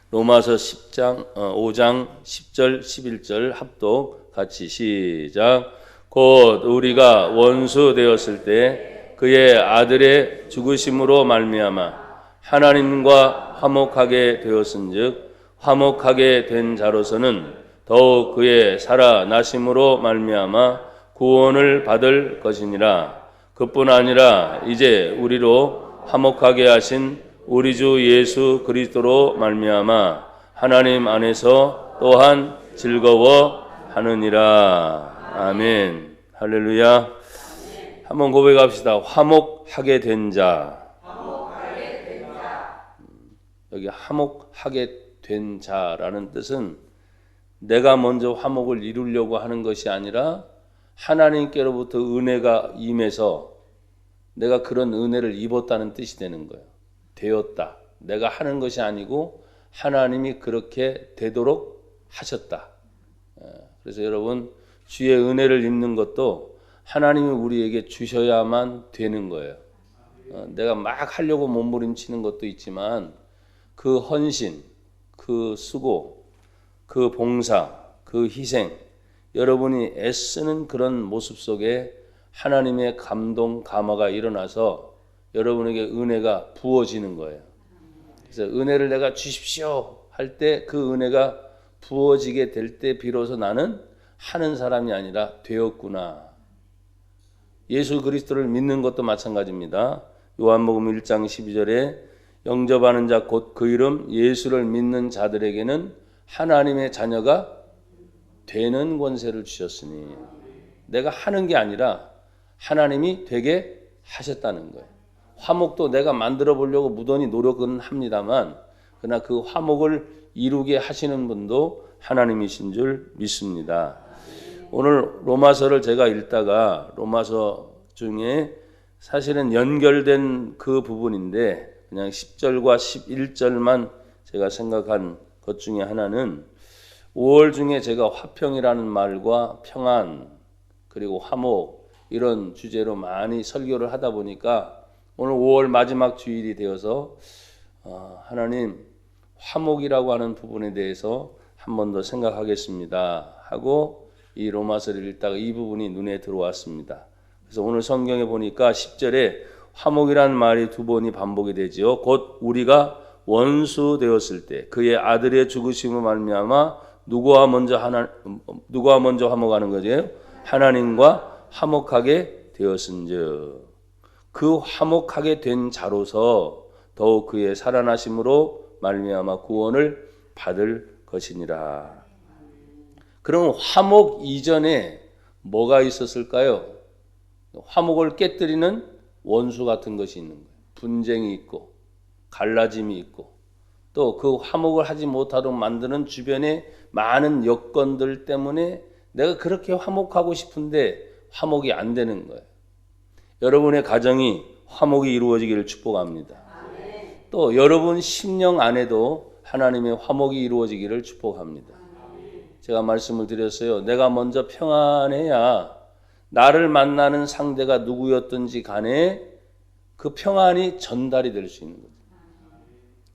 로마서 5장 10절 11절 합독 같이 시작. 곧 우리가 원수 되었을 때 그의 아들의 죽으심으로 말미암아 하나님과 화목하게 되었은즉 화목하게 된 자로서는 더욱 그의 살아나심으로 말미암아 구원을 받을 것이니라. 그뿐 아니라 이제 우리로 화목하게 하신 우리 주 예수 그리스도로 말미암아 하나님 안에서 또한 즐거워하느니라. 아멘. 할렐루야. 한번 고백합시다. 화목하게 된 자. 여기 화목하게 된 자라는 뜻은 내가 먼저 화목을 이루려고 하는 것이 아니라 하나님께로부터 은혜가 임해서 내가 그런 은혜를 입었다는 뜻이 되는 거예요. 되었다. 내가 하는 것이 아니고 하나님이 그렇게 되도록 하셨다. 그래서 여러분 주의 은혜를 입는 것도 하나님이 우리에게 주셔야만 되는 거예요. 내가 막 하려고 몸부림치는 것도 있지만 그 헌신, 그 수고, 그 봉사, 그 희생, 여러분이 애쓰는 그런 모습 속에 하나님의 감동, 감화가 일어나서 여러분에게 은혜가 부어지는 거예요. 그래서 은혜를 내가 주십시오 할 때 그 은혜가 부어지게 될 때 비로소 나는 하는 사람이 아니라 되었구나. 예수 그리스도를 믿는 것도 마찬가지입니다. 요한복음 1장 12절에 영접하는 자 곧 그 이름 예수를 믿는 자들에게는 하나님의 자녀가 되는 권세를 주셨으니 내가 하는 게 아니라 하나님이 되게 하셨다는 거예요. 화목도 내가 만들어 보려고 무던히 노력은 합니다만 그러나 그 화목을 이루게 하시는 분도 하나님이신 줄 믿습니다. 오늘 로마서를 제가 읽다가 로마서 중에 사실은 연결된 그 부분인데 그냥 10절과 11절만 제가 생각한 것 중에 하나는 5월 중에 제가 화평이라는 말과 평안 그리고 화목 이런 주제로 많이 설교를 하다 보니까 오늘 5월 마지막 주일이 되어서 하나님 화목이라고 하는 부분에 대해서 한 번 더 생각하겠습니다 하고 이 로마서를 읽다가 이 부분이 눈에 들어왔습니다. 그래서 오늘 성경에 보니까 10절에 화목이라는 말이 두 번이 반복이 되지요. 곧 우리가 원수 되었을 때 그의 아들의 죽으심으로 말미암아 누구와 먼저 화목하는 거죠? 하나님과 화목하게 되었은즉 그 화목하게 된 자로서 더욱 그의 살아나심으로 말미암아 구원을 받을 것이니라. 그럼 화목 이전에 뭐가 있었을까요? 화목을 깨뜨리는 원수 같은 것이 있는 거예요. 분쟁이 있고 갈라짐이 있고 또 그 화목을 하지 못하도록 만드는 주변의 많은 여건들 때문에 내가 그렇게 화목하고 싶은데 화목이 안 되는 거예요. 여러분의 가정이 화목이 이루어지기를 축복합니다. 또 여러분 심령 안에도 하나님의 화목이 이루어지기를 축복합니다. 제가 말씀을 드렸어요. 내가 먼저 평안해야 나를 만나는 상대가 누구였든지 간에 그 평안이 전달이 될 수 있는 거죠.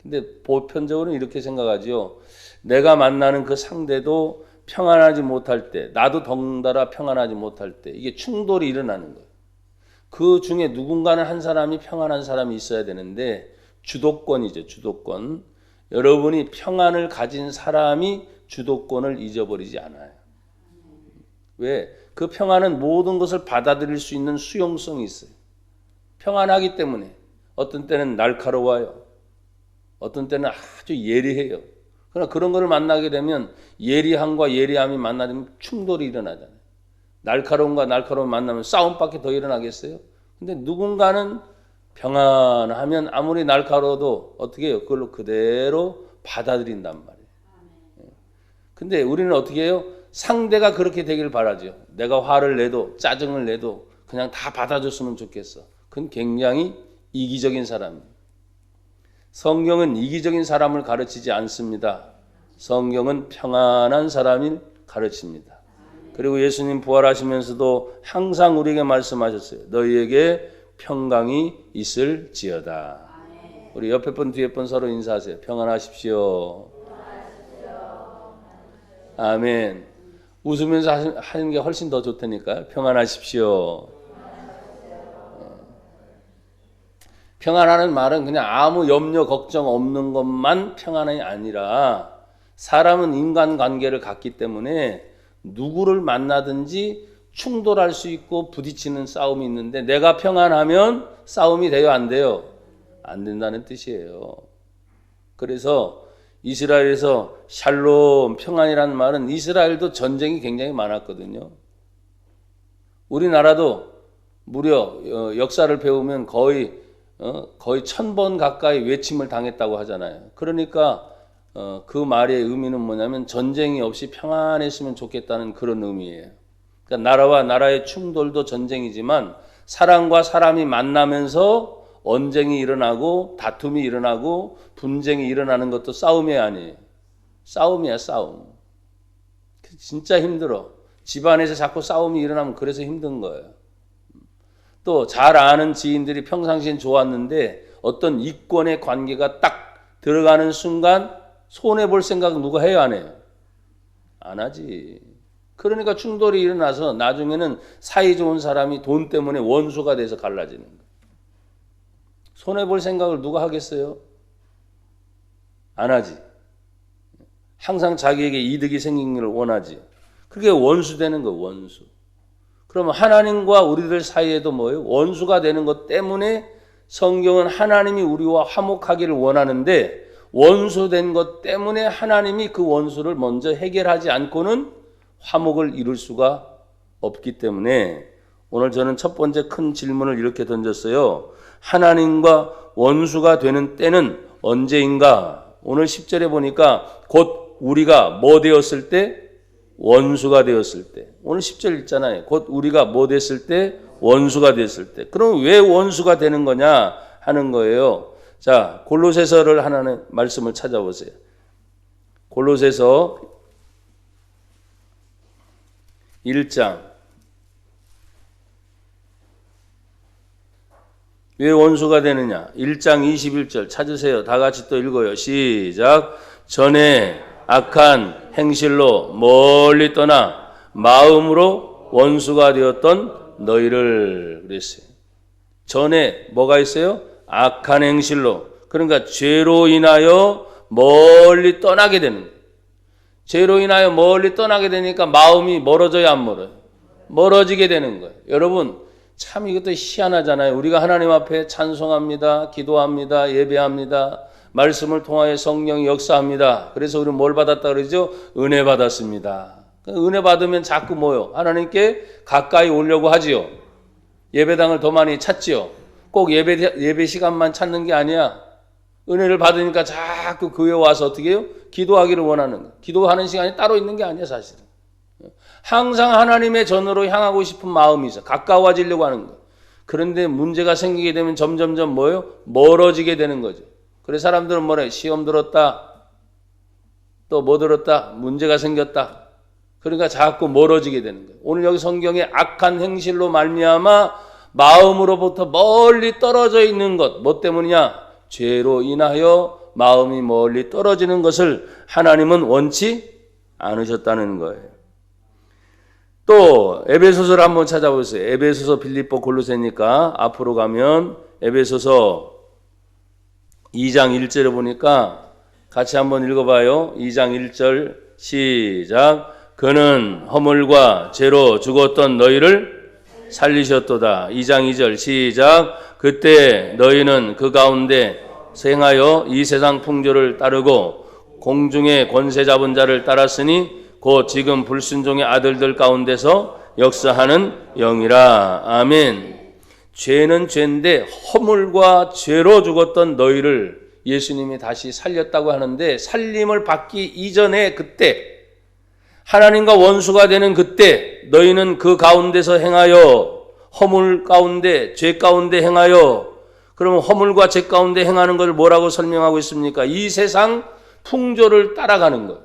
근데 보편적으로는 이렇게 생각하죠. 내가 만나는 그 상대도 평안하지 못할 때, 나도 덩달아 평안하지 못할 때 이게 충돌이 일어나는 거예요. 그 중에 누군가는 한 사람이 평안한 사람이 있어야 되는데 주도권이죠. 주도권. 여러분이 평안을 가진 사람이 주도권을 잊어버리지 않아요. 왜? 그 평안은 모든 것을 받아들일 수 있는 수용성이 있어요. 평안하기 때문에 어떤 때는 날카로워요. 어떤 때는 아주 예리해요. 그러나 그런 것을 만나게 되면 예리함과 예리함이 만나면 충돌이 일어나잖아요. 날카로움과 날카로움 만나면 싸움밖에 더 일어나겠어요? 근데 누군가는 평안하면 아무리 날카로워도 어떻게 해요? 그걸로 그대로 받아들인단 말이에요. 근데 우리는 어떻게 해요? 상대가 그렇게 되길 바라죠. 내가 화를 내도 짜증을 내도 그냥 다 받아줬으면 좋겠어. 그건 굉장히 이기적인 사람이에요. 성경은 이기적인 사람을 가르치지 않습니다. 성경은 평안한 사람을 가르칩니다. 그리고 예수님 부활하시면서도 항상 우리에게 말씀하셨어요. 너희에게 평강이 있을지어다. 우리 옆에 분 뒤에 분 서로 인사하세요. 평안하십시오. 아멘. 웃으면서 하는 게 훨씬 더 좋다니까요. 평안하십시오. 평안하는 말은 그냥 아무 염려 걱정 없는 것만 평안이 아니라 사람은 인간관계를 갖기 때문에 누구를 만나든지 충돌할 수 있고 부딪히는 싸움이 있는데 내가 평안하면 싸움이 돼요, 안 돼요? 안 된다는 뜻이에요. 그래서 이스라엘에서 샬롬, 평안이라는 말은 이스라엘도 전쟁이 굉장히 많았거든요. 우리나라도 무려 역사를 배우면 거의 1000번 가까이 외침을 당했다고 하잖아요. 그러니까 그 말의 의미는 뭐냐면 전쟁이 없이 평안했으면 좋겠다는 그런 의미예요. 그러니까 나라와 나라의 충돌도 전쟁이지만 사람과 사람이 만나면서 언쟁이 일어나고 다툼이 일어나고 분쟁이 일어나는 것도 싸움이 아니에요. 싸움이야, 싸움. 진짜 힘들어. 집안에서 자꾸 싸움이 일어나면 그래서 힘든 거예요. 또 잘 아는 지인들이 평상시엔 좋았는데 어떤 이권의 관계가 딱 들어가는 순간 손해볼 생각 누가 해요, 안 해요? 안 하지. 그러니까 충돌이 일어나서 나중에는 사이 좋은 사람이 돈 때문에 원수가 돼서 갈라지는 거예요. 손해볼 생각을 누가 하겠어요? 안 하지. 항상 자기에게 이득이 생기는 걸 원하지. 그게 원수 되는 거예요, 원수. 그러면 하나님과 우리들 사이에도 뭐예요? 원수가 되는 것 때문에 성경은 하나님이 우리와 화목하기를 원하는데 원수된 것 때문에 하나님이 그 원수를 먼저 해결하지 않고는 화목을 이룰 수가 없기 때문에 오늘 저는 첫 번째 큰 질문을 이렇게 던졌어요. 하나님과 원수가 되는 때는 언제인가? 오늘 10절에 보니까 곧 우리가 뭐 되었을 때? 원수가 되었을 때. 오늘 10절 읽잖아요. 곧 우리가 뭐 됐을 때? 원수가 됐을 때. 그럼 왜 원수가 되는 거냐 하는 거예요. 자, 골로새서를 하나는 말씀을 찾아보세요. 골로새서 1장. 왜 원수가 되느냐? 1장 21절 찾으세요. 다 같이 또 읽어요. 시작. 전에 악한 행실로 멀리 떠나 마음으로 원수가 되었던 너희를 그랬어요. 전에 뭐가 있어요? 악한 행실로. 그러니까 죄로 인하여 멀리 떠나게 되는 거예요. 죄로 인하여 멀리 떠나게 되니까 마음이 멀어져야 안 멀어요? 멀어지게 되는 거예요. 여러분 참 이것도 희한하잖아요. 우리가 하나님 앞에 찬송합니다. 기도합니다. 예배합니다. 말씀을 통하여 성령이 역사합니다. 그래서 우리는 뭘 받았다 그러죠? 은혜 받았습니다. 은혜 받으면 자꾸 뭐요? 하나님께 가까이 오려고 하지요. 예배당을 더 많이 찾지요. 꼭 예배 시간만 찾는 게 아니야. 은혜를 받으니까 자꾸 교회 와서 어떻게 해요? 기도하기를 원하는 거예요. 기도하는 시간이 따로 있는 게 아니야, 사실은. 항상 하나님의 전으로 향하고 싶은 마음이 있어. 가까워지려고 하는 거예요. 그런데 문제가 생기게 되면 점점점 뭐예요? 멀어지게 되는 거죠. 그래서 사람들은 뭐래? 시험 들었다. 또 뭐 들었다? 문제가 생겼다. 그러니까 자꾸 멀어지게 되는 거예요. 오늘 여기 성경에 악한 행실로 말미암아 마음으로부터 멀리 떨어져 있는 것. 뭐 때문이냐? 죄로 인하여 마음이 멀리 떨어지는 것을 하나님은 원치 않으셨다는 거예요. 또 에베소서를 한번 찾아보세요. 에베소서, 빌립보, 골로새니까 앞으로 가면 에베소서 2장 1절에 보니까 같이 한번 읽어봐요. 2장 1절 시작. 그는 허물과 죄로 죽었던 너희를 살리셨도다. 2장 2절 시작. 그때 너희는 그 가운데 생하여 이 세상 풍조를 따르고 공중의 권세 잡은 자를 따랐으니 곧 지금 불순종의 아들들 가운데서 역사하는 영이라. 아멘. 죄는 죄인데 허물과 죄로 죽었던 너희를 예수님이 다시 살렸다고 하는데 살림을 받기 이전에 그때 하나님과 원수가 되는 그때 너희는 그 가운데서 행하여 허물 가운데 죄 가운데 행하여 그러면 허물과 죄 가운데 행하는 걸 뭐라고 설명하고 있습니까? 이 세상 풍조를 따라가는 것.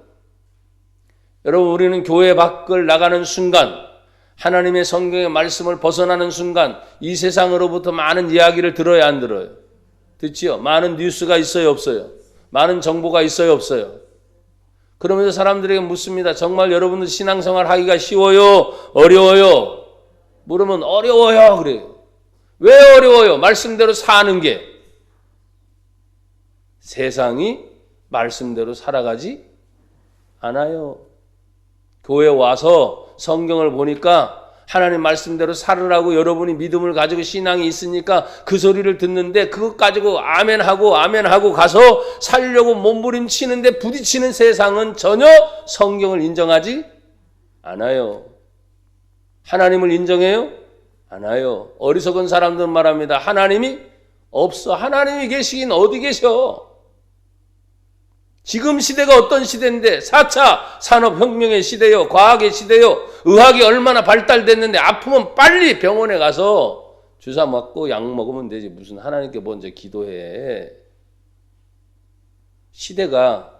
여러분 우리는 교회 밖을 나가는 순간 하나님의 성경의 말씀을 벗어나는 순간 이 세상으로부터 많은 이야기를 들어야 안 들어요? 듣지요? 많은 뉴스가 있어요 없어요? 많은 정보가 있어요 없어요? 그러면서 사람들에게 묻습니다. 정말 여러분들 신앙생활 하기가 쉬워요? 어려워요? 물으면 어려워요 그래요. 왜 어려워요? 말씀대로 사는 게. 세상이 말씀대로 살아가지 않아요. 교회 와서 성경을 보니까 하나님 말씀대로 살으라고 여러분이 믿음을 가지고 신앙이 있으니까 그 소리를 듣는데 그것 가지고 아멘하고 가서 살려고 몸부림치는데 부딪히는 세상은 전혀 성경을 인정하지 않아요. 하나님을 인정해요? 않아요. 어리석은 사람들은 말합니다. 하나님이 없어. 하나님이 계시긴 어디 계셔? 지금 시대가 어떤 시대인데 4차 산업혁명의 시대요. 과학의 시대요. 의학이 얼마나 발달됐는데 아프면 빨리 병원에 가서 주사 맞고 약 먹으면 되지. 무슨 하나님께 먼저 기도해. 시대가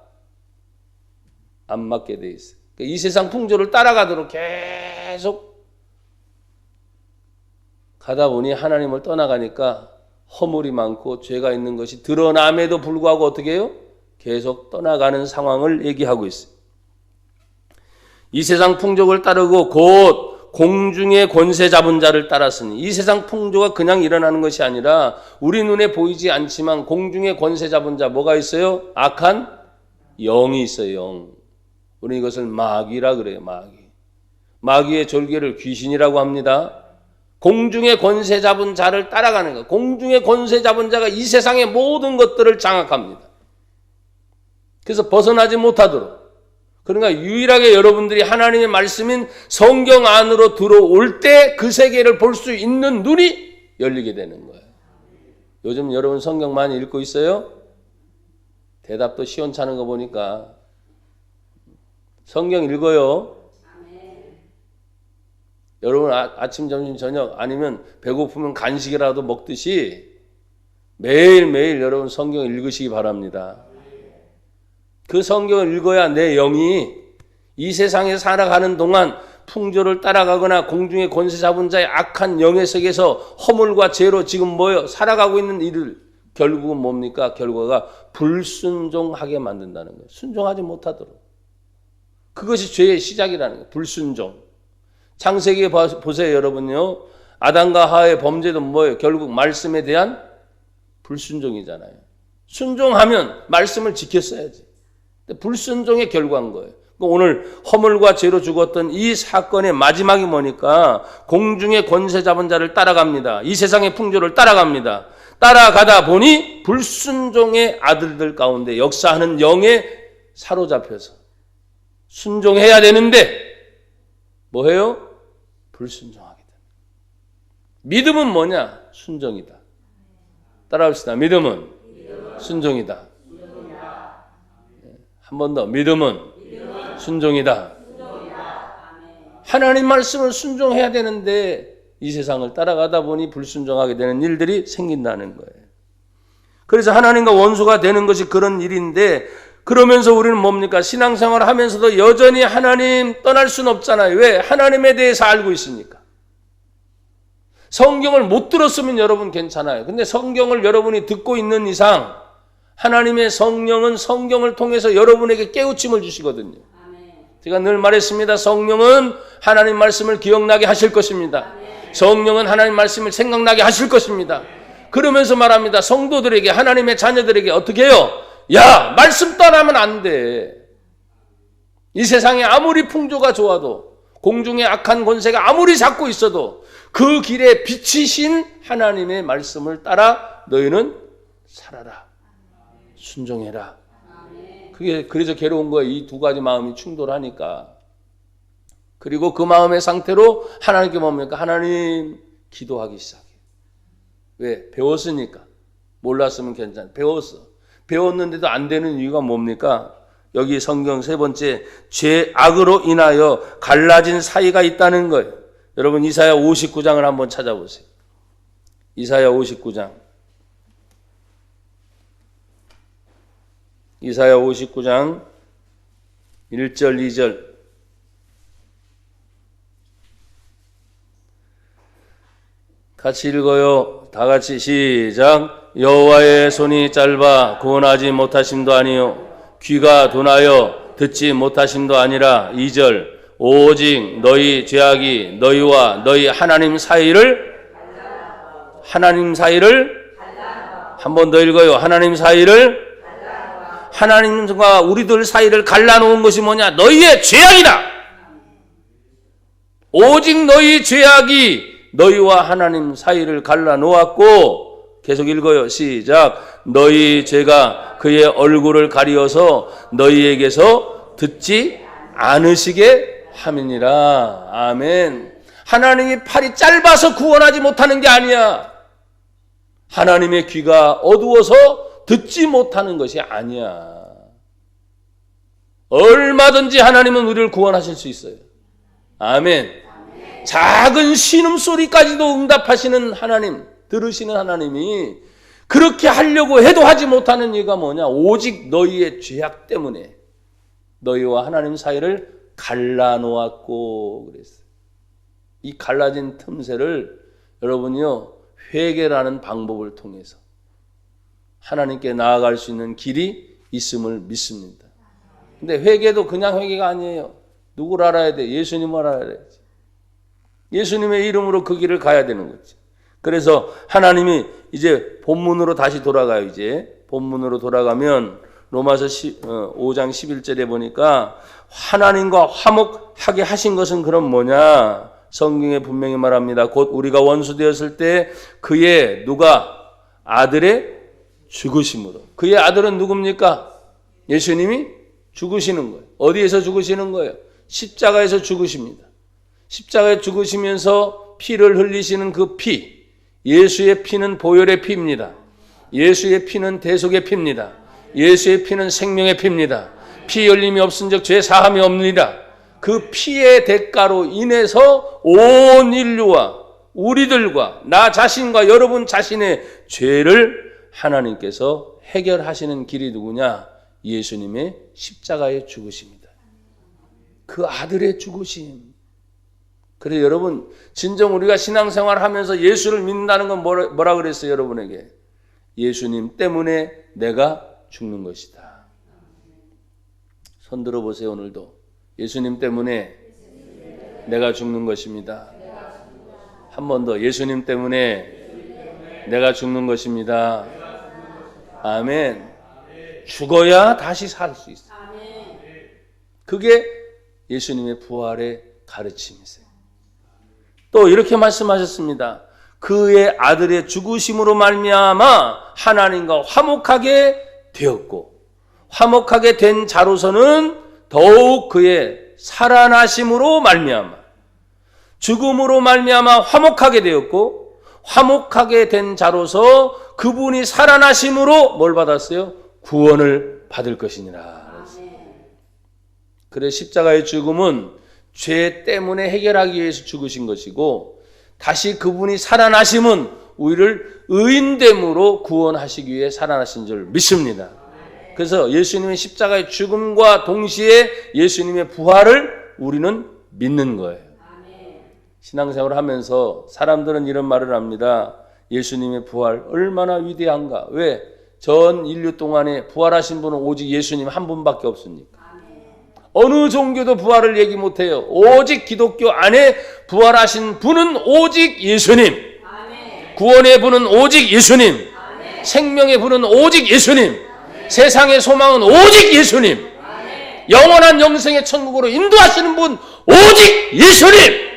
안 맞게 돼 있어요. 이 세상 풍조를 따라가도록 계속 가다 보니 하나님을 떠나가니까 허물이 많고 죄가 있는 것이 드러남에도 불구하고 어떻게 해요? 계속 떠나가는 상황을 얘기하고 있어요. 이 세상 풍족을 따르고 곧 공중의 권세 잡은 자를 따랐으니 이 세상 풍조가 그냥 일어나는 것이 아니라 우리 눈에 보이지 않지만 공중의 권세 잡은 자 뭐가 있어요? 악한 영이 있어요. 영. 우리 이것을 마귀라 그래요. 마귀의 졸개를 귀신이라고 합니다. 공중의 권세 잡은 자를 따라가는 것. 공중의 권세 잡은 자가 이 세상의 모든 것들을 장악합니다. 그래서 벗어나지 못하도록. 그러니까 유일하게 여러분들이 하나님의 말씀인 성경 안으로 들어올 때 그 세계를 볼 수 있는 눈이 열리게 되는 거예요. 요즘 여러분 성경 많이 읽고 있어요? 대답도 시원찮은 거 보니까 성경 읽어요. 여러분 아침, 점심, 저녁 아니면 배고프면 간식이라도 먹듯이 매일매일 여러분 성경 읽으시기 바랍니다. 그 성경을 읽어야 내 영이 이 세상에 살아가는 동안 풍조를 따라가거나 공중의 권세 잡은 자의 악한 영의 세계에서 허물과 죄로 지금 살아가고 있는 일을 결국은 뭡니까? 결과가 불순종하게 만든다는 거예요. 순종하지 못하도록. 그것이 죄의 시작이라는 거예요. 불순종. 창세기에 보세요, 여러분요. 아담과 하와의 범죄도 뭐예요? 결국 말씀에 대한 불순종이잖아요. 순종하면 말씀을 지켰어야지. 불순종의 결과인 거예요. 오늘 허물과 죄로 죽었던 이 사건의 마지막이 뭐니까 공중의 권세 잡은 자를 따라갑니다. 이 세상의 풍조를 따라갑니다. 따라가다 보니 불순종의 아들들 가운데 역사하는 영에 사로잡혀서 순종해야 되는데 뭐해요? 불순종하게 됩니다. 믿음은 뭐냐? 순종이다. 따라합시다. 믿음은 순종이다. 한 번 더. 믿음은 순종이다. 하나님 말씀을 순종해야 되는데 이 세상을 따라가다 보니 불순종하게 되는 일들이 생긴다는 거예요. 그래서 하나님과 원수가 되는 것이 그런 일인데 그러면서 우리는 뭡니까? 신앙생활을 하면서도 여전히 하나님 떠날 수는 없잖아요. 왜? 하나님에 대해서 알고 있으니까. 성경을 못 들었으면 여러분 괜찮아요. 근데 성경을 여러분이 듣고 있는 이상 하나님의 성령은 성경을 통해서 여러분에게 깨우침을 주시거든요. 제가 늘 말했습니다. 성령은 하나님 말씀을 기억나게 하실 것입니다. 성령은 하나님 말씀을 생각나게 하실 것입니다. 그러면서 말합니다. 성도들에게 하나님의 자녀들에게 어떻게 해요? 야, 말씀 떠나면 안 돼. 이 세상에 아무리 풍조가 좋아도 공중의 악한 권세가 아무리 잡고 있어도 그 길에 비치신 하나님의 말씀을 따라 너희는 살아라. 순종해라. 그게 그래서 괴로운 거예요. 이 두 가지 마음이 충돌하니까. 그리고 그 마음의 상태로 하나님께 뭡니까? 하나님 기도하기 시작해요. 왜? 배웠으니까. 몰랐으면 괜찮아. 배웠는데도 안 되는 이유가 뭡니까? 여기 성경 세 번째, 죄악으로 인하여 갈라진 사이가 있다는 거예요. 여러분 이사야 59장을 한번 찾아보세요. 이사야 59장. 이사야 59장 1절 2절. 같이 읽어요. 다 같이 시작. 여호와의 손이 짧아 구원하지 못하심도 아니요 귀가 둔하여 듣지 못하심도 아니라 2절 오직 너희 죄악이 너희와 너희 하나님 사이를 한 번 더 읽어요. 하나님과 우리들 사이를 갈라놓은 것이 뭐냐? 너희의 죄악이다. 오직 너희 죄악이 너희와 하나님 사이를 갈라놓았고, 계속 읽어요. 시작. 너희 죄가 그의 얼굴을 가리어서 너희에게서 듣지 않으시게 함이니라. 아멘. 하나님이 팔이 짧아서 구원하지 못하는 게 아니야. 하나님의 귀가 어두워서 듣지 못하는 것이 아니야. 얼마든지 하나님은 우리를 구원하실 수 있어요. 아멘. 작은 신음소리까지도 응답하시는 하나님, 들으시는 하나님이 그렇게 하려고 해도 하지 못하는 이유가 뭐냐? 오직 너희의 죄악 때문에 너희와 하나님 사이를 갈라놓았고 그랬어요. 이 갈라진 틈새를 여러분이요, 회개라는 방법을 통해서 하나님께 나아갈 수 있는 길이 있음을 믿습니다. 근데 회개도 그냥 회개가 아니에요. 누구를 알아야 돼? 예수님을 알아야지. 예수님의 이름으로 그 길을 가야 되는 거지. 그래서 하나님이 이제 본문으로 다시 돌아가요. 이제 본문으로 돌아가면 로마서 5장 11절에 보니까 하나님과 화목하게 하신 것은 그럼 뭐냐? 성경에 분명히 말합니다. 곧 우리가 원수 되었을 때 그의 아들의 죽으심으로. 그의 아들은 누굽니까? 예수님이 죽으시는 거예요. 어디에서 죽으시는 거예요? 십자가에서 죽으십니다. 십자가에 죽으시면서 피를 흘리시는 그 피, 예수의 피는 보혈의 피입니다. 예수의 피는 대속의 피입니다. 예수의 피는 생명의 피입니다. 피 흘림이 없은즉 죄 사함이 없느니라. 그 피의 대가로 인해서 온 인류와 우리들과 나 자신과 여러분 자신의 죄를 하나님께서 해결하시는 길이 누구냐? 예수님의 십자가의 죽으심입니다. 그 아들의 죽으심. 그래서 여러분, 진정 우리가 신앙생활 하면서 예수를 믿는다는 건 뭐라 그랬어요, 여러분에게? 예수님 때문에 내가 죽는 것이다. 손 들어보세요, 오늘도. 예수님 때문에 내가 죽는 것입니다. 한 번 더. 예수님 때문에 내가 죽는 것입니다. 아멘. 죽어야 다시 살 수 있어요. 그게 예수님의 부활의 가르침이세요. 또 이렇게 말씀하셨습니다. 그의 아들의 죽으심으로 말미암아 하나님과 화목하게 되었고, 화목하게 된 자로서는 더욱 그의 살아나심으로 말미암아, 죽음으로 말미암아 화목하게 되었고, 화목하게 된 자로서 그분이 살아나심으로 뭘 받았어요? 구원을 받을 것이니라. 그래, 십자가의 죽음은 죄 때문에 해결하기 위해서 죽으신 것이고, 다시 그분이 살아나심은 우리를 의인됨으로 구원하시기 위해 살아나신 줄 믿습니다. 그래서 예수님의 십자가의 죽음과 동시에 예수님의 부활을 우리는 믿는 거예요. 신앙생활을 하면서 사람들은 이런 말을 합니다. 예수님의 부활 얼마나 위대한가. 왜? 전 인류 동안에 부활하신 분은 오직 예수님 한 분밖에 없습니까? 어느 종교도 부활을 얘기 못해요. 오직 기독교 안에 부활하신 분은 오직 예수님. 구원의 분은 오직 예수님. 생명의 분은 오직 예수님. 세상의 소망은 오직 예수님. 영원한 영생의 천국으로 인도하시는 분 오직 예수님.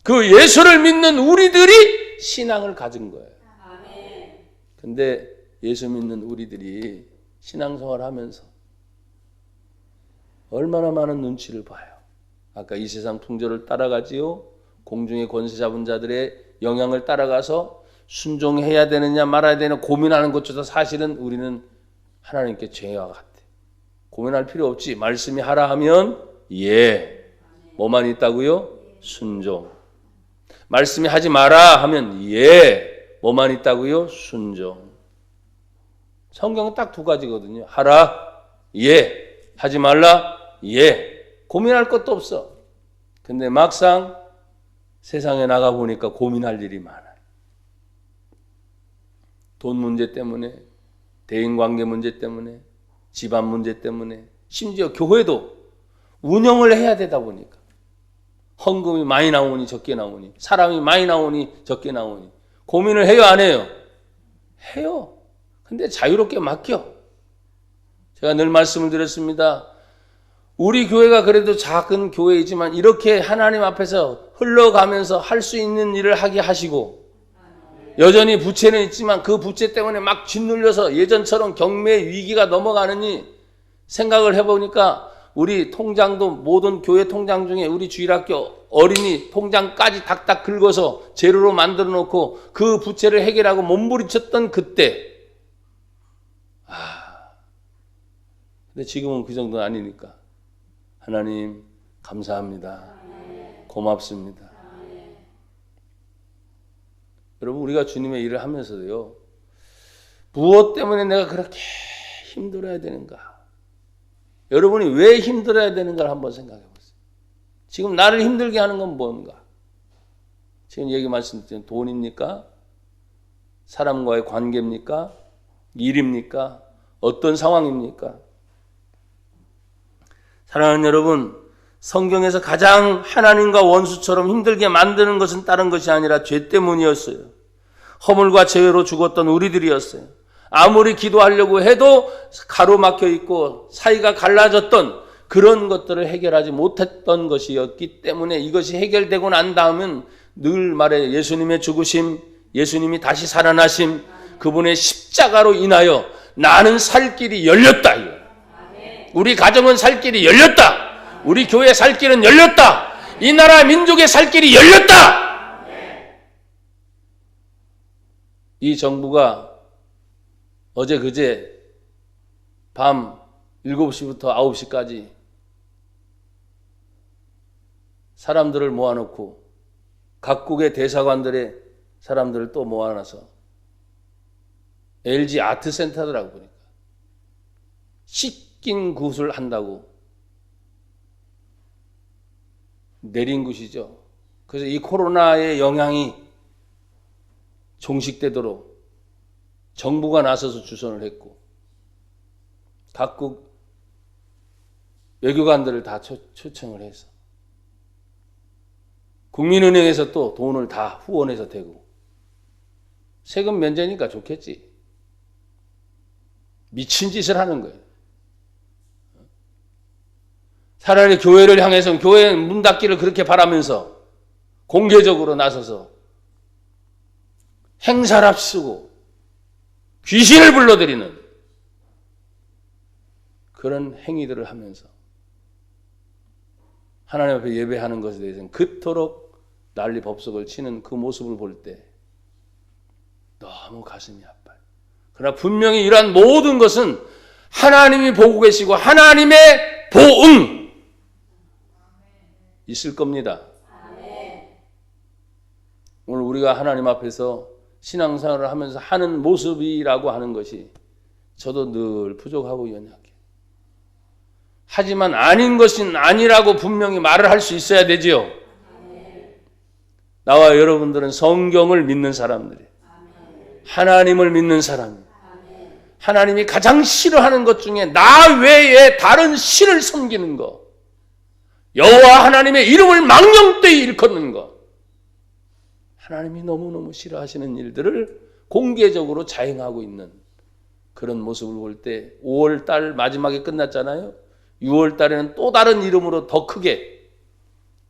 그 예수를 믿는 우리들이 신앙을 가진 거예요. 근데 예수 믿는 우리들이 신앙생활을 하면서 얼마나 많은 눈치를 봐요. 아까 이 세상 풍조를 따라가지요. 공중의 권세 잡은 자들의 영향을 따라가서 순종해야 되느냐 말아야 되느냐 고민하는 것조차 사실은 우리는 하나님께 죄와 같아. 고민할 필요 없지. 말씀이 하라 하면 예. 뭐만 있다고요? 순종. 말씀이 하지 마라 하면 예. 뭐만 있다고요? 순종. 성경은 딱 두 가지거든요. 하라, 예. 하지 말라, 예. 고민할 것도 없어. 근데 막상 세상에 나가보니까 고민할 일이 많아요. 돈 문제 때문에, 대인관계 문제 때문에, 집안 문제 때문에, 심지어 교회도 운영을 해야 되다 보니까 헌금이 많이 나오니 적게 나오니, 사람이 많이 나오니 적게 나오니 고민을 해요, 안 해요? 해요. 근데 자유롭게 맡겨. 제가 늘 말씀을 드렸습니다. 우리 교회가 그래도 작은 교회이지만 이렇게 하나님 앞에서 흘러가면서 할 수 있는 일을 하게 하시고, 여전히 부채는 있지만 그 부채 때문에 막 짓눌려서 예전처럼 경매의 위기가 넘어가느니 생각을 해보니까 우리 통장도 모든 교회 통장 중에 우리 주일학교 어린이 통장까지 닥닥 긁어서 재료로 만들어 놓고 그 부채를 해결하고 몸부림쳤던 그때, 근데 지금은 그 정도는 아니니까 하나님 감사합니다. 고맙습니다. 여러분, 우리가 주님의 일을 하면서도요, 무엇 때문에 내가 그렇게 힘들어야 되는가? 여러분이 왜 힘들어야 되는가를 한번 생각해 보세요. 지금 나를 힘들게 하는 건 뭔가? 지금 얘기 말씀드린 돈입니까? 사람과의 관계입니까? 일입니까? 어떤 상황입니까? 사랑하는 여러분, 성경에서 가장 하나님과 원수처럼 힘들게 만드는 것은 다른 것이 아니라 죄 때문이었어요. 허물과 죄로 죽었던 우리들이었어요. 아무리 기도하려고 해도 가로막혀 있고 사이가 갈라졌던 그런 것들을 해결하지 못했던 것이었기 때문에, 이것이 해결되고 난 다음은 늘 말해 예수님의 죽으심, 예수님이 다시 살아나심, 그분의 십자가로 인하여 나는 살 길이 열렸다. 우리 가정은 살 길이 열렸다. 우리 교회 살 길은 열렸다. 이 나라 민족의 살 길이 열렸다. 이 정부가 어제 그제 밤 7시부터 9시까지 사람들을 모아놓고 각국의 대사관들의 사람들을 또 모아놔서 LG 아트센터더라고 보니까 씻긴 굿을 한다고 내린 굿이죠. 그래서 이 코로나의 영향이 종식되도록 정부가 나서서 주선을 했고 각국 외교관들을 다 초청을 해서 국민은행에서 또 돈을 다 후원해서 대고, 세금 면제니까 좋겠지. 미친 짓을 하는 거예요. 차라리 교회를 향해서 교회 문 닫기를 그렇게 바라면서 공개적으로 나서서 행사랍 쓰고 귀신을 불러들이는 그런 행위들을 하면서 하나님 앞에 예배하는 것에 대해서는 그토록 난리 법석을 치는 그 모습을 볼 때 너무 가슴이 아파요. 그러나 분명히 이러한 모든 것은 하나님이 보고 계시고 하나님의 보응 있을 겁니다. 오늘 우리가 하나님 앞에서 신앙생활을 하면서 하는 모습이라고 하는 것이 저도 늘 부족하고 연약해. 하지만 아닌 것은 아니라고 분명히 말을 할 수 있어야 되지요. 나와 여러분들은 성경을 믿는 사람들이에요. 하나님을 믿는 사람이에요. 하나님이 가장 싫어하는 것 중에 나 외에 다른 신을 섬기는 것, 여호와 하나님의 이름을 망령되이 일컫는 것, 하나님이 너무너무 싫어하시는 일들을 공개적으로 자행하고 있는 그런 모습을 볼 때 5월 달 마지막에 끝났잖아요. 6월 달에는 또 다른 이름으로 더 크게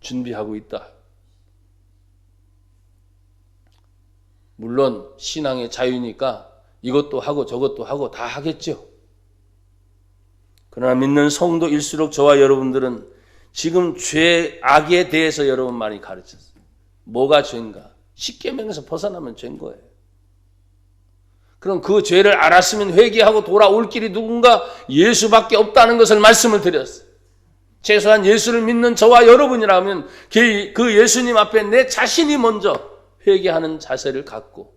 준비하고 있다. 물론 신앙의 자유니까 이것도 하고 저것도 하고 다 하겠죠. 그러나 믿는 성도일수록 저와 여러분들은 지금 죄, 악에 대해서 여러분 많이 가르쳤어요. 뭐가 죄인가? 십계명에서 벗어나면 죄인 거예요. 그럼 그 죄를 알았으면 회개하고 돌아올 길이 누군가? 예수밖에 없다는 것을 말씀을 드렸어요. 최소한 예수를 믿는 저와 여러분이라면 그 예수님 앞에 내 자신이 먼저 회개하는 자세를 갖고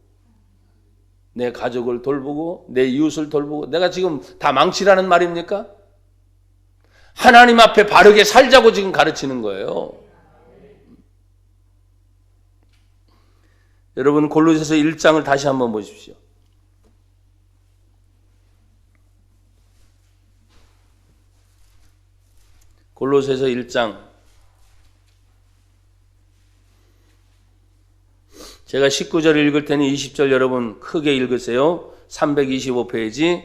내 가족을 돌보고 내 이웃을 돌보고, 내가 지금 다 망치라는 말입니까? 하나님 앞에 바르게 살자고 지금 가르치는 거예요. 여러분 골로새서 1장을 다시 한번 보십시오. 골로새서 1장. 제가 19절 읽을 테니 20절 여러분 크게 읽으세요. 325페이지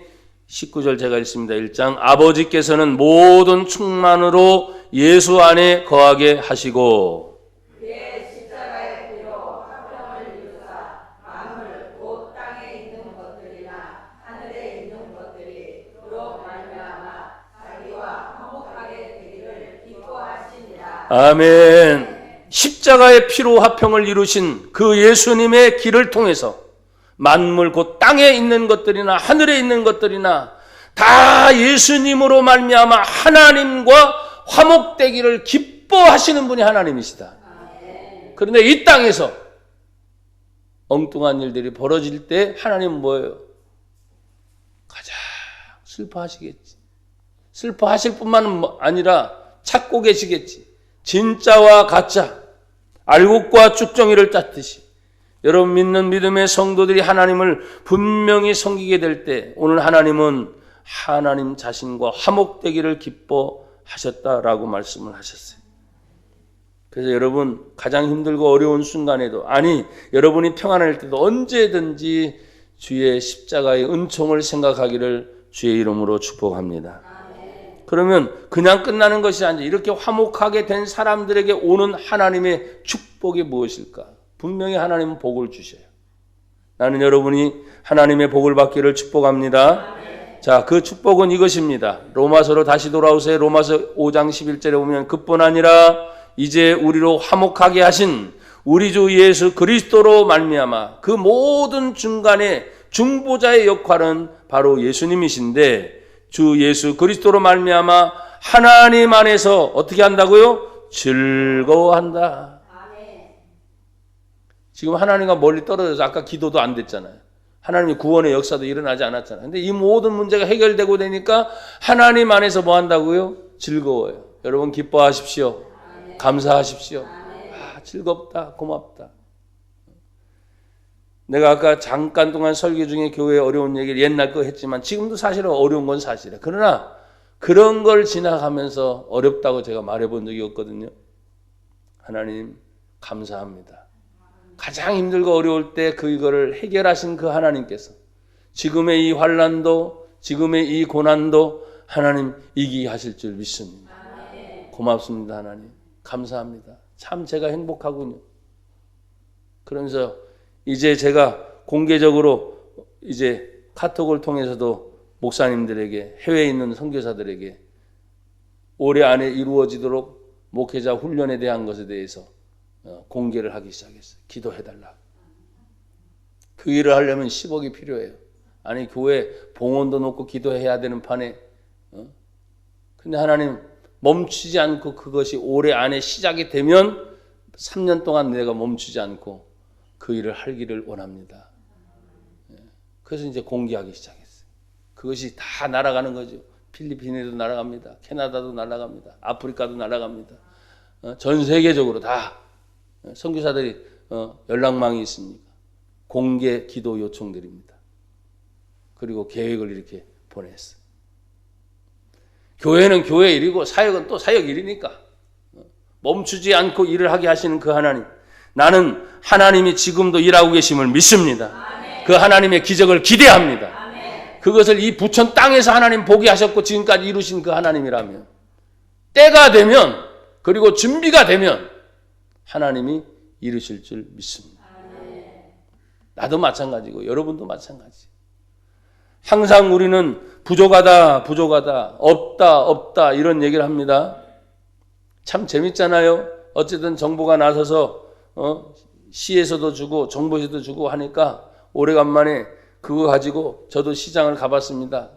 19절 제가 읽습니다. 1장. 아버지께서는 모든 충만으로 예수 안에 거하게 하시고 아멘. 십자가의 피로 화평을 이루신 그 예수님의 길을 통해서 만물 곧 땅에 있는 것들이나 하늘에 있는 것들이나 다 예수님으로 말미암아 하나님과 화목되기를 기뻐하시는 분이 하나님이시다. 그런데 이 땅에서 엉뚱한 일들이 벌어질 때 하나님은 뭐예요? 가장 슬퍼하시겠지. 슬퍼하실 뿐만 아니라 찾고 계시겠지. 진짜와 가짜, 알곡과 쭉정이를 짰듯이 여러분 믿는 믿음의 성도들이 하나님을 분명히 섬기게 될 때 오늘 하나님은 하나님 자신과 화목되기를 기뻐하셨다라고 말씀을 하셨어요. 그래서 여러분 가장 힘들고 어려운 순간에도 여러분이 평안할 때도 언제든지 주의 십자가의 은총을 생각하기를 주의 이름으로 축복합니다. 그러면 그냥 끝나는 것이 아니라 이렇게 화목하게 된 사람들에게 오는 하나님의 축복이 무엇일까? 분명히 하나님은 복을 주셔요. 나는 여러분이 하나님의 복을 받기를 축복합니다. 자, 그 축복은 이것입니다. 로마서로 다시 돌아오세요. 로마서 5장 11절에 보면 그뿐 아니라 이제 우리로 화목하게 하신 우리 주 예수 그리스도로 말미암아 그 모든 중간에 중보자의 역할은 바로 예수님이신데 주 예수 그리스도로 말미암아 하나님 안에서 어떻게 한다고요? 즐거워한다. 지금 하나님과 멀리 떨어져서 아까 기도도 안 됐잖아요. 하나님의 구원의 역사도 일어나지 않았잖아요. 근데 이 모든 문제가 해결되고 되니까 하나님 안에서 뭐 한다고요? 즐거워요. 여러분 기뻐하십시오. 감사하십시오. 즐겁다. 고맙다. 내가 아까 잠깐 동안 설교 중에 교회의 어려운 얘기를 옛날 거 했지만 지금도 사실은 어려운 건 사실이에요. 그러나 그런 걸 지나가면서 어렵다고 제가 말해본 적이 없거든요. 하나님 감사합니다. 가장 힘들고 어려울 때 그거를 해결하신 그 하나님께서 지금의 이 환난도 지금의 이 고난도 하나님 이기게 하실 줄 믿습니다. 고맙습니다. 하나님 감사합니다. 참 제가 행복하군요. 그러면서 이제 제가 공개적으로 이제 카톡을 통해서도 목사님들에게 해외에 있는 선교사들에게 올해 안에 이루어지도록 목회자 훈련에 대한 것에 대해서 공개를 하기 시작했어요. 기도해달라. 그 일을 하려면 10억이 필요해요. 아니 교회 봉헌도 놓고 기도해야 되는 판에 근데 하나님 멈추지 않고 그것이 올해 안에 시작이 되면 3년 동안 내가 멈추지 않고 그 일을 하기를 원합니다. 그래서 이제 공개하기 시작했어요. 그것이 다 날아가는 거죠. 필리핀에도 날아갑니다. 캐나다도 날아갑니다. 아프리카도 날아갑니다. 전 세계적으로 다 선교사들이 연락망이 있습니까? 공개 기도 요청드립니다. 그리고 계획을 이렇게 보냈어요. 교회는 교회 일이고 사역은 또 사역 일이니까 멈추지 않고 일을 하게 하시는 그 하나님. 나는 하나님이 지금도 일하고 계심을 믿습니다. 아멘. 그 하나님의 기적을 기대합니다. 아멘. 그것을 이 부천 땅에서 하나님 보게 하셨고 지금까지 이루신 그 하나님이라면 때가 되면 그리고 준비가 되면 하나님이 이루실 줄 믿습니다. 아멘. 나도 마찬가지고 여러분도 마찬가지. 항상 우리는 부족하다, 없다 이런 얘기를 합니다. 참 재밌잖아요. 어쨌든 정부가 나서서 시에서도 주고 정부에서도 주고 하니까 오래간만에 그거 가지고 저도 시장을 가봤습니다.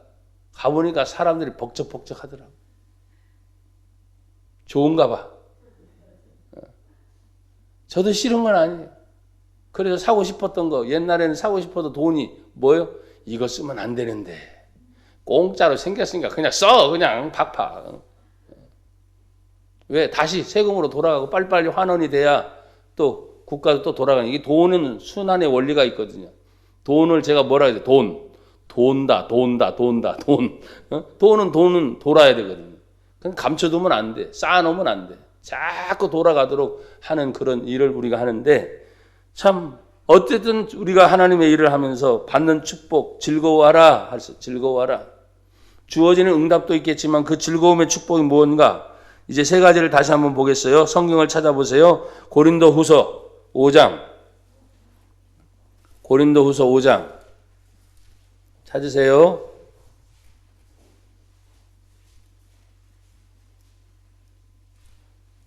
가보니까 사람들이 벅적벅적 하더라고요. 좋은가 봐. 저도 싫은 건 아니에요. 그래서 사고 싶었던 거 옛날에는 사고 싶어도 돈이 뭐예요? 이거 쓰면 안 되는데 공짜로 생겼으니까 그냥 써 그냥 팍팍. 왜? 다시 세금으로 돌아가고 빨리빨리 환원이 돼야 또 국가도 또 돌아가는. 이게 돈은 순환의 원리가 있거든요. 돈을 제가 뭐라 해야 돼? 돈은 돈은 돌아야 되거든요. 그냥 감춰두면 안 돼. 쌓아놓으면 안 돼. 자꾸 돌아가도록 하는 그런 일을 우리가 하는데, 참 어쨌든 우리가 하나님의 일을 하면서 받는 축복, 즐거워하라. 즐거워하라. 주어지는 응답도 있겠지만 그 즐거움의 축복이 뭔가? 이제 세 가지를 다시 한번 보겠어요. 성경을 찾아보세요. 고린도후서 5장. 고린도후서 5장. 찾으세요.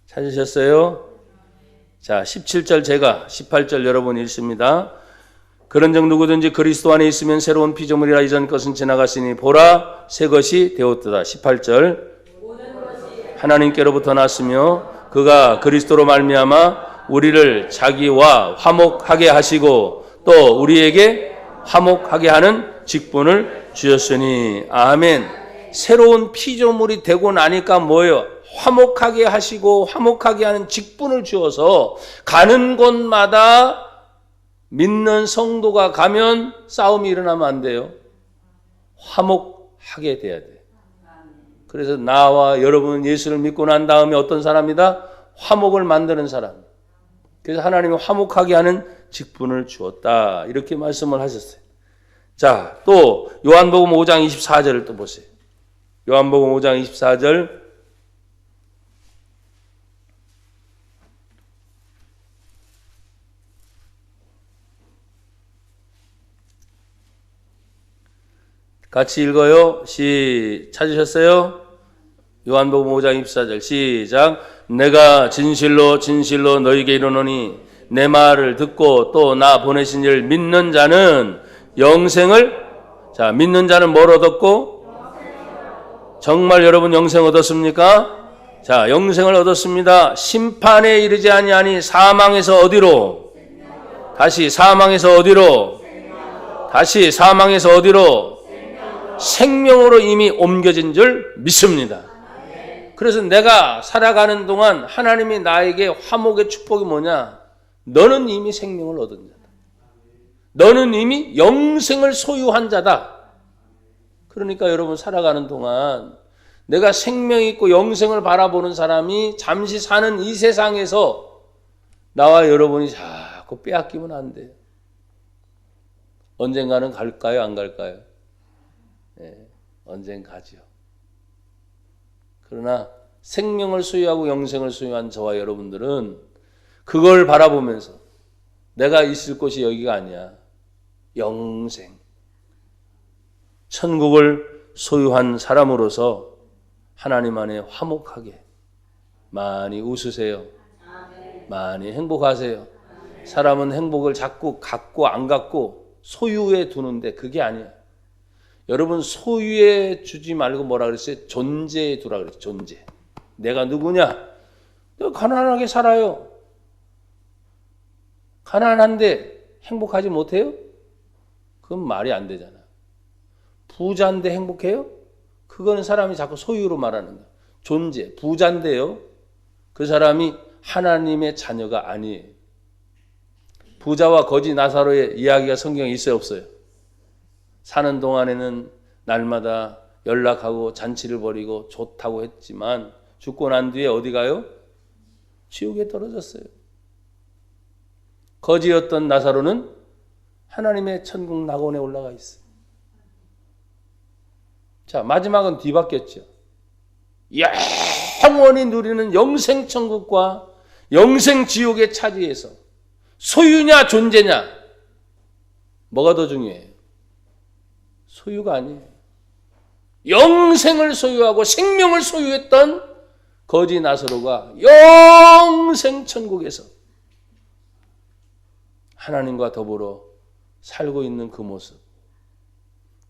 찾으셨어요? 자, 17절 제가, 18절 여러분 읽습니다. 그런즉 누구든지 그리스도 안에 있으면 새로운 피조물이라 이전 것은 지나갔으니 보라 새 것이 되었도다. 18절 하나님께로부터 났으며 그가 그리스도로 말미암아 우리를 자기와 화목하게 하시고 또 우리에게 화목하게 하는 직분을 주셨으니 아멘. 새로운 피조물이 되고 나니까 뭐예요? 화목하게 하시고 화목하게 하는 직분을 주어서 가는 곳마다 믿는 성도가 가면 싸움이 일어나면 안 돼요. 화목하게 돼야 돼. 그래서 나와 여러분은 예수를 믿고 난 다음에 어떤 사람이다? 화목을 만드는 사람. 그래서 하나님이 화목하게 하는 직분을 주었다. 이렇게 말씀을 하셨어요. 자, 또 요한복음 5장 24절을 또 보세요. 요한복음 5장 24절 같이 읽어요. 찾으셨어요? 요한복음 5장 24절 시작. 내가 진실로 진실로 너희에게 이르노니 내 말을 듣고 또 나 보내신 이를 믿는 자는 영생을 자 믿는 자는 뭘 얻었고? 정말 여러분 영생 얻었습니까? 자 영생을 얻었습니다. 심판에 이르지 아니하니 사망에서 어디로? 다시 사망에서 어디로? 다시 사망에서 어디로? 생명으로 이미 옮겨진 줄 믿습니다. 그래서 내가 살아가는 동안 하나님이 나에게 화목의 축복이 뭐냐? 너는 이미 생명을 얻은 자다. 너는 이미 영생을 소유한 자다. 그러니까 여러분 살아가는 동안 내가 생명 있고 영생을 바라보는 사람이 잠시 사는 이 세상에서 나와 여러분이 자꾸 빼앗기면 안 돼요. 언젠가는 갈까요? 안 갈까요? 네, 언젠 가죠. 그러나 생명을 소유하고 영생을 소유한 저와 여러분들은 그걸 바라보면서 내가 있을 곳이 여기가 아니야. 영생. 천국을 소유한 사람으로서 하나님 안에 화목하게 많이 웃으세요. 많이 행복하세요. 사람은 행복을 자꾸 갖고 안 갖고 소유에 두는데 그게 아니야. 여러분 소유에 주지 말고 뭐라 그랬어요? 존재에 두라 그랬어요. 존재. 내가 누구냐? 내가 가난하게 살아요. 가난한데 행복하지 못해요? 그건 말이 안 되잖아. 부자인데 행복해요? 그거는 사람이 자꾸 소유로 말하는 거야. 존재, 부자인데요. 그 사람이 하나님의 자녀가 아니에요. 부자와 거지 나사로의 이야기가 성경에 있어요, 없어요? 사는 동안에는 날마다 연락하고 잔치를 벌이고 좋다고 했지만 죽고 난 뒤에 어디 가요? 지옥에 떨어졌어요. 거지였던 나사로는 하나님의 천국 낙원에 올라가 있어요. 자, 마지막은 뒤바뀌었죠. 영원히 누리는 영생천국과 영생지옥의 차지에서 소유냐 존재냐 뭐가 더 중요해요? 소유가 아니에요. 영생을 소유하고 생명을 소유했던 거지 나사로가 영생천국에서 하나님과 더불어 살고 있는 그 모습.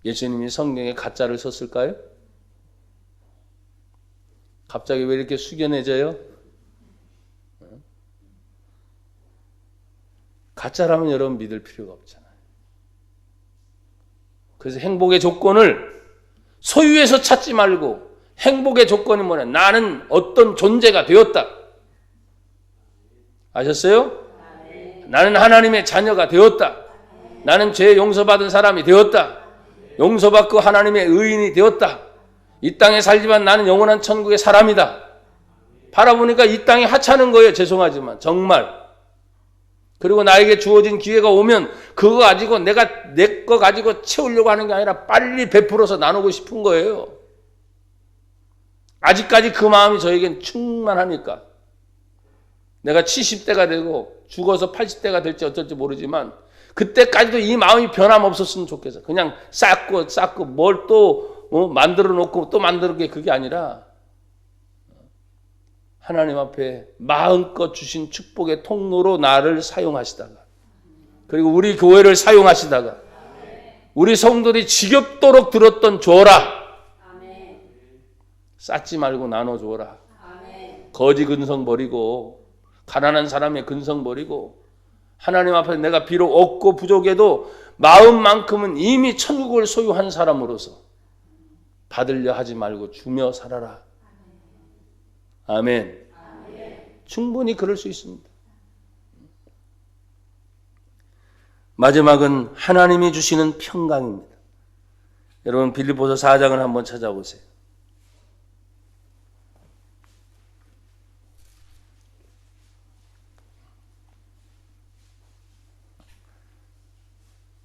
예수님이 성경에 가짜를 썼을까요? 갑자기 왜 이렇게 숙연해져요? 가짜라면 여러분 믿을 필요가 없잖아요. 그래서 행복의 조건을 소유에서 찾지 말고 행복의 조건이 뭐냐? 나는 어떤 존재가 되었다. 아셨어요? 나는 하나님의 자녀가 되었다. 나는 죄 용서받은 사람이 되었다. 용서받고 하나님의 의인이 되었다. 이 땅에 살지만 나는 영원한 천국의 사람이다. 바라보니까 이 땅이 하찮은 거예요. 죄송하지만 정말. 그리고 나에게 주어진 기회가 오면 그거 가지고 내가 내 거 가지고 채우려고 하는 게 아니라 빨리 베풀어서 나누고 싶은 거예요. 아직까지 그 마음이 저에겐 충만하니까. 내가 70대가 되고 죽어서 80대가 될지 어쩔지 모르지만 그때까지도 이 마음이 변함없었으면 좋겠어. 그냥 쌓고 뭘 또 만들어 놓고 또 만들어 게 그게 아니라 하나님 앞에 마음껏 주신 축복의 통로로 나를 사용하시다가 그리고 우리 교회를 사용하시다가 우리 성도들이 지겹도록 들었던 줘라. 쌓지 말고 나눠줘라. 거지 근성 버리고 가난한 사람의 근성 버리고 하나님 앞에 내가 비록 없고 부족해도 마음만큼은 이미 천국을 소유한 사람으로서 받으려 하지 말고 주며 살아라. 아멘. 충분히 그럴 수 있습니다. 마지막은 하나님이 주시는 평강입니다. 여러분 빌립보서 4장을 한번 찾아보세요.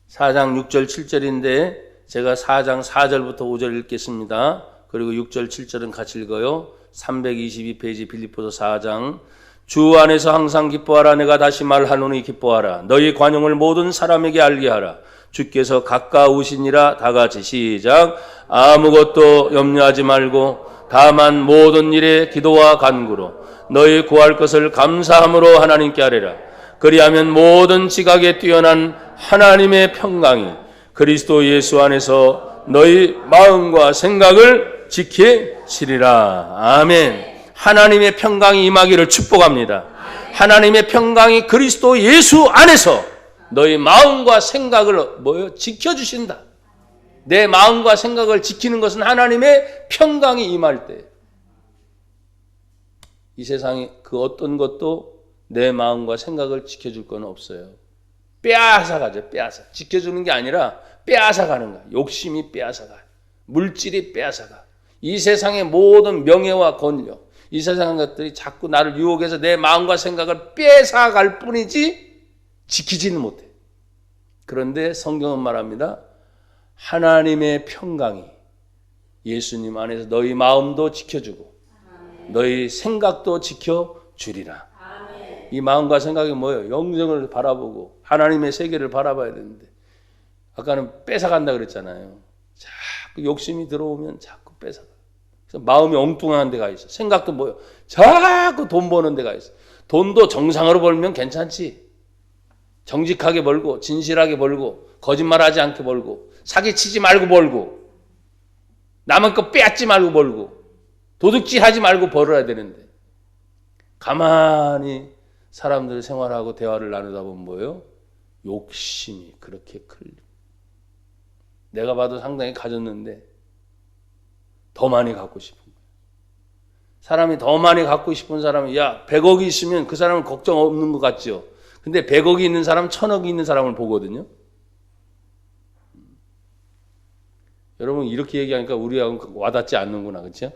(4장) 6절 7절인데 제가 4장 4절부터 5절 읽겠습니다. 그리고 6절 7절은 같이 읽어요. 322페이지 빌립보서 4장. 주 안에서 항상 기뻐하라. 내가 다시 말하노니 기뻐하라. 너희 관용을 모든 사람에게 알게 하라. 주께서 가까우시니라. 다 같이 시작. 아무것도 염려하지 말고 다만 모든 일에 기도와 간구로 너희 구할 것을 감사함으로 하나님께 아뢰라. 그리하면 모든 지각에 뛰어난 하나님의 평강이 그리스도 예수 안에서 너희 마음과 생각을 지키시리라. 아멘. 하나님의 평강이 임하기를 축복합니다. 하나님의 평강이 그리스도 예수 안에서 너희 마음과 생각을 지켜주신다. 내 마음과 생각을 지키는 것은 하나님의 평강이 임할 때 이 세상에 그 어떤 것도 내 마음과 생각을 지켜줄 건 없어요. 빼앗아가죠. 빼앗아. 지켜주는 게 아니라 빼앗아가는 거야. 욕심이 빼앗아가. 물질이 빼앗아가. 이 세상의 모든 명예와 권력, 이 세상의 것들이 자꾸 나를 유혹해서 내 마음과 생각을 빼앗아갈 뿐이지 지키지는 못해. 그런데 성경은 말합니다. 하나님의 평강이 예수님 안에서 너희 마음도 지켜주고 너희 생각도 지켜주리라. 이 마음과 생각이 뭐예요? 영생을 바라보고 하나님의 세계를 바라봐야 되는데 아까는 뺏어간다 그랬잖아요. 자꾸 욕심이 들어오면 자꾸 뺏어가. 그래서 마음이 엉뚱한 데가 있어. 생각도 뭐예요? 자꾸 돈 버는 데가 있어. 돈도 정상으로 벌면 괜찮지. 정직하게 벌고 진실하게 벌고 거짓말하지 않게 벌고 사기치지 말고 벌고 남의 거 빼앗지 말고 벌고 도둑질하지 말고 벌어야 되는데 가만히 사람들 생활하고 대화를 나누다 보면 뭐예요? 욕심이 그렇게 클. 내가 봐도 상당히 가졌는데 더 많이 갖고 싶은 거예요. 사람이 더 많이 갖고 싶은 사람이 100억이 있으면 그 사람은 걱정 없는 것 같죠. 근데 100억이 있는 사람, 1000억이 있는 사람을 보거든요. 여러분 이렇게 얘기하니까 우리하고는 와닿지 않는구나. 그렇죠?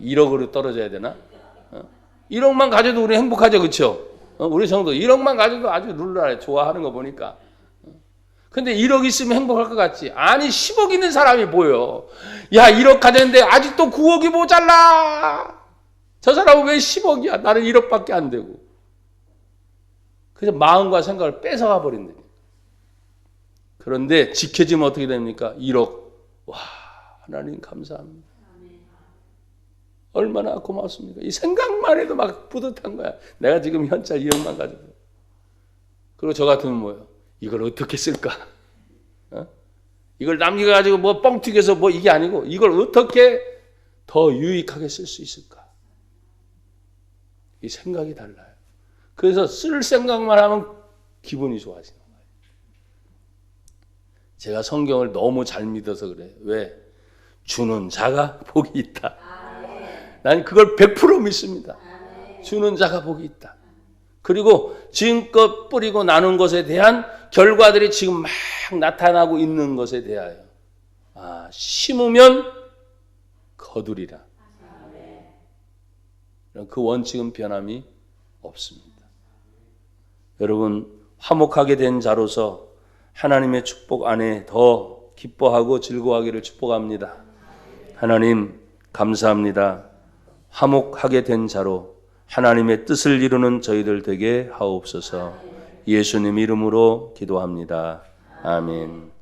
1억으로 떨어져야 되나? 1억만 가져도 우리 행복하죠. 그렇죠? 우리 성도 1억만 가져도 아주 룰루랄해. 좋아하는 거 보니까. 근데 1억 있으면 행복할 것 같지? 아니 10억 있는 사람이 보여. 1억 가졌는데 아직도 9억이 모자라. 저 사람은 왜 10억이야? 나는 1억밖에 안 되고. 그래서 마음과 생각을 뺏어가 버린다니까. 그런데 지켜지면 어떻게 됩니까? 1억. 와, 하나님 감사합니다. 얼마나 고맙습니까? 이 생각만 해도 막 뿌듯한 거야. 내가 지금 현찰 2억만 가지고. 그리고 저 같으면 뭐예요? 이걸 어떻게 쓸까? 이걸 남겨가지고 뭐 뻥튀겨서 뭐 이게 아니고 이걸 어떻게 더 유익하게 쓸 수 있을까? 이 생각이 달라요. 그래서 쓸 생각만 하면 기분이 좋아지는 거예요. 제가 성경을 너무 잘 믿어서 그래요. 왜? 주는 자가 복이 있다. 난 그걸 100% 믿습니다. 주는 자가 복이 있다. 그리고 지금껏 뿌리고 나눈 것에 대한 결과들이 지금 막 나타나고 있는 것에 대하여 심으면 거두리라. 그 원칙은 변함이 없습니다. 여러분, 화목하게 된 자로서 하나님의 축복 안에 더 기뻐하고 즐거워하기를 축복합니다. 하나님 감사합니다. 화목하게 된 자로 하나님의 뜻을 이루는 저희들 되게 하옵소서. 예수님 이름으로 기도합니다. 아멘.